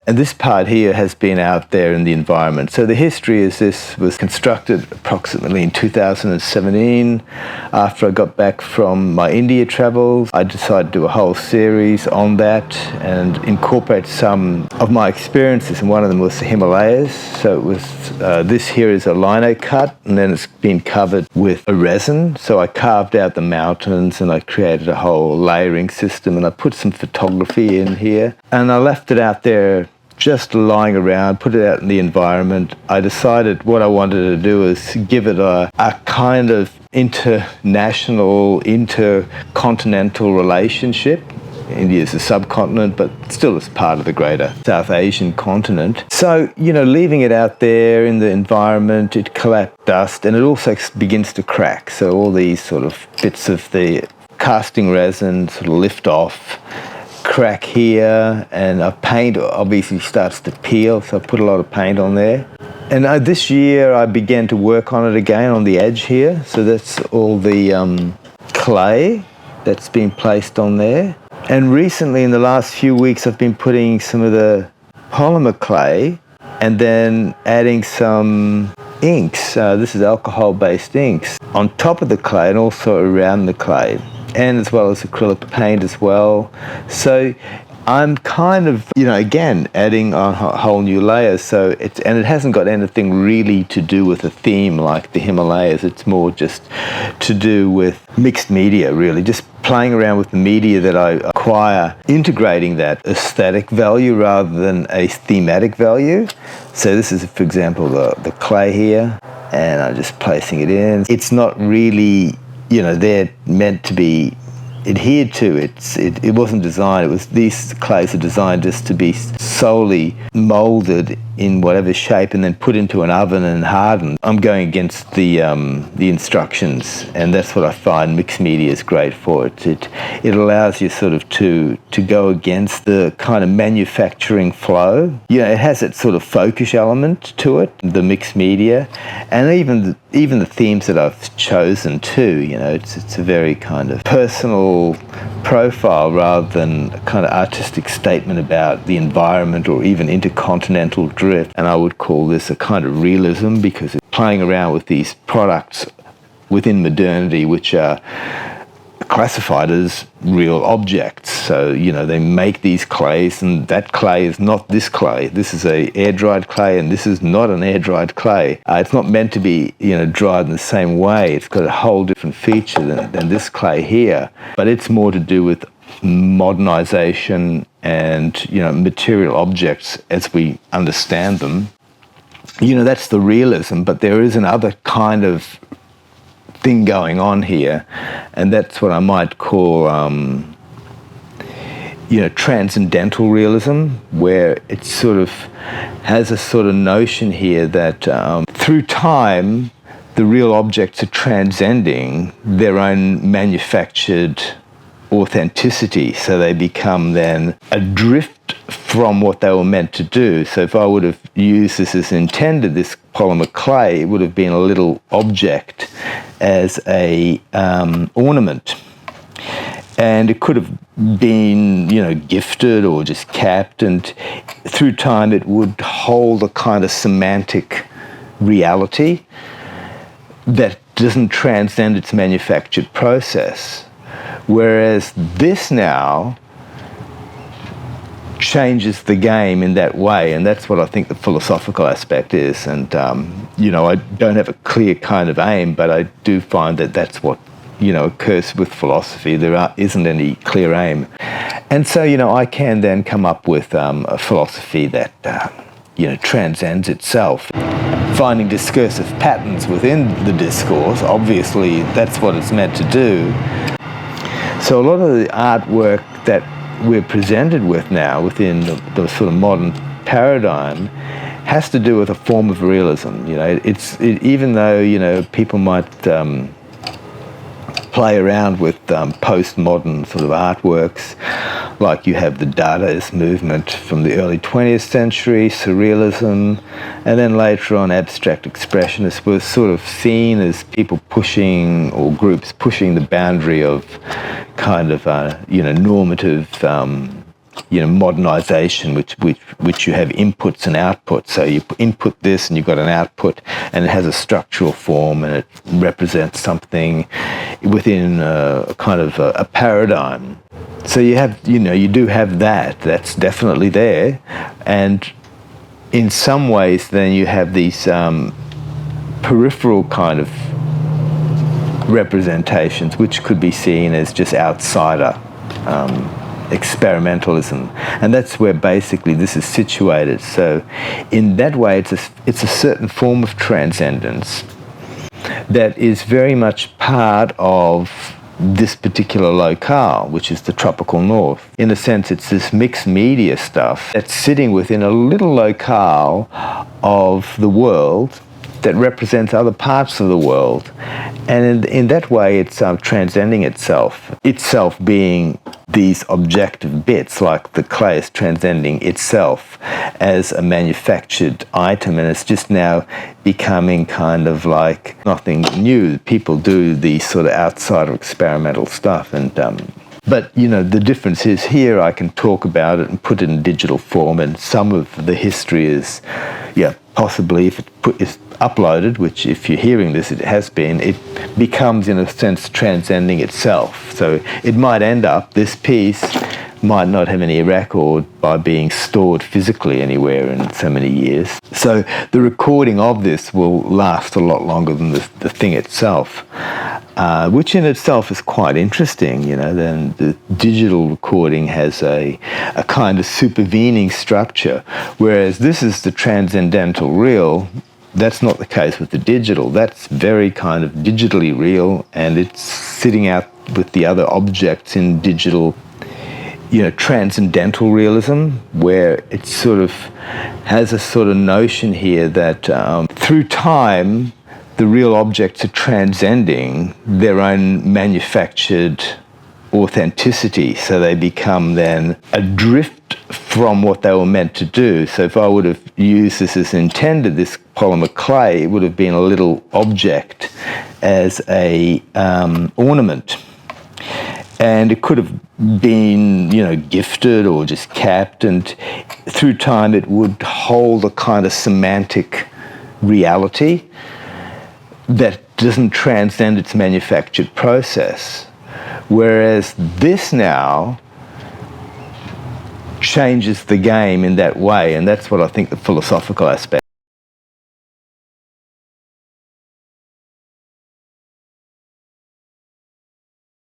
And this part here has been out there in the environment. So the history is this was constructed approximately in 2017. After I got back from my India travels, I decided to do a whole series on that and incorporate some of my experiences, and one of them was the Himalayas. So it was, this here is a lino cut, and then it's been covered with a resin. So I carved out the mountains and I created a whole layering system, and I put some photography in here, and I left it out there just lying around, put it out in the environment. I decided what I wanted to do is give it a kind of international, intercontinental relationship. India is a subcontinent, but still it's part of the greater South Asian continent. So, leaving it out there in the environment, it collects dust, and it also begins to crack. So all these sort of bits of the casting resin sort of lift off, crack here, and paint obviously starts to peel, so I put a lot of paint on there. And this year I began to work on it again on the edge here, so that's all the clay that's been placed on there. And recently, in the last few weeks, I've been putting some of the polymer clay and then adding some inks, this is alcohol-based inks, on top of the clay and also around the clay, and as well as acrylic paint as well. So I'm kind of, again, adding a whole new layer. So it hasn't got anything really to do with a theme like the Himalayas. It's more just to do with mixed media, really, just playing around with the media that I acquire, integrating that aesthetic value rather than a thematic value. So this is, for example, the clay here, and I'm just placing it in. It's not really, they're meant to be adhered to. It wasn't designed. These clays are designed just to be solely molded in whatever shape and then put into an oven and hardened. I'm going against the instructions, and that's what I find mixed media is great for. It allows you sort of to go against the kind of manufacturing flow. It has that sort of folkish element to it, the mixed media, and even the themes that I've chosen too. It's a very kind of personal profile rather than a kind of artistic statement about the environment or even intercontinental drift. And I would call this a kind of realism, because it's playing around with these products within modernity which are classified as real objects. So, they make these clays, and that clay is not this clay. This is a air-dried clay, and this is not an air-dried clay. It's not meant to be, dried in the same way. It's got a whole different feature than this clay here. But it's more to do with modernization and, material objects as we understand them. That's the realism, but there is another kind of thing going on here, and that's what I might call transcendental realism, where it sort of has a sort of notion here that through time the real objects are transcending their own manufactured authenticity, so they become then adrift from what they were meant to do. So if I would have used this as intended, this polymer clay, it would have been a little object as a ornament, and it could have been gifted or just kept, and through time it would hold a kind of semantic reality that doesn't transcend its manufactured process. Whereas this now changes the game in that way, and that's what I think the philosophical aspect is. And I don't have a clear kind of aim, but I do find that that's what occurs with philosophy. There isn't any clear aim, and so I can then come up with a philosophy that transcends itself, finding discursive patterns within the discourse. Obviously, that's what it's meant to do. So a lot of the artwork that we're presented with now within the sort of modern paradigm has to do with a form of realism. Even though people might play around with postmodern sort of artworks, like you have the Dadaist movement from the early 20th century, surrealism, and then later on abstract expressionists were sort of seen as people pushing, or groups pushing, the boundary of kind of normative modernization, which you have inputs and outputs. So you input this and you've got an output, and it has a structural form and it represents something within a kind of a paradigm. So you do have that. That's definitely there. And in some ways then you have these peripheral kind of representations which could be seen as just outsider experimentalism, and that's where basically this is situated. So in that way it's a certain form of transcendence that is very much part of this particular locale, which is the tropical north. In a sense, it's this mixed media stuff that's sitting within a little locale of the world that represents other parts of the world. And in that way, it's transcending itself being these objective bits, like the clay is transcending itself as a manufactured item, and it's just now becoming kind of like nothing new. People do these sort of outsider experimental stuff, and but the difference is here I can talk about it and put it in digital form, and some of the history is, possibly if it's uploaded, which if you're hearing this, it has been, it becomes in a sense transcending itself. So it might end up, this piece might not have any record by being stored physically anywhere in so many years. So the recording of this will last a lot longer than the thing itself, which in itself is quite interesting. Then the digital recording has a kind of supervening structure, whereas this is the transcendental real. That's not the case with the digital. That's very kind of digitally real, and it's sitting out with the other objects in digital, transcendental realism, where it sort of has a sort of notion here that through time, the real objects are transcending their own manufactured authenticity, so they become then adrift from what they were meant to do. So if I would have used this as intended, this polymer clay, it would have been a little object as a ornament. And it could have been, gifted or just kept, and through time it would hold a kind of semantic reality that doesn't transcend its manufactured process. Whereas this now changes the game in that way, and that's what I think the philosophical aspect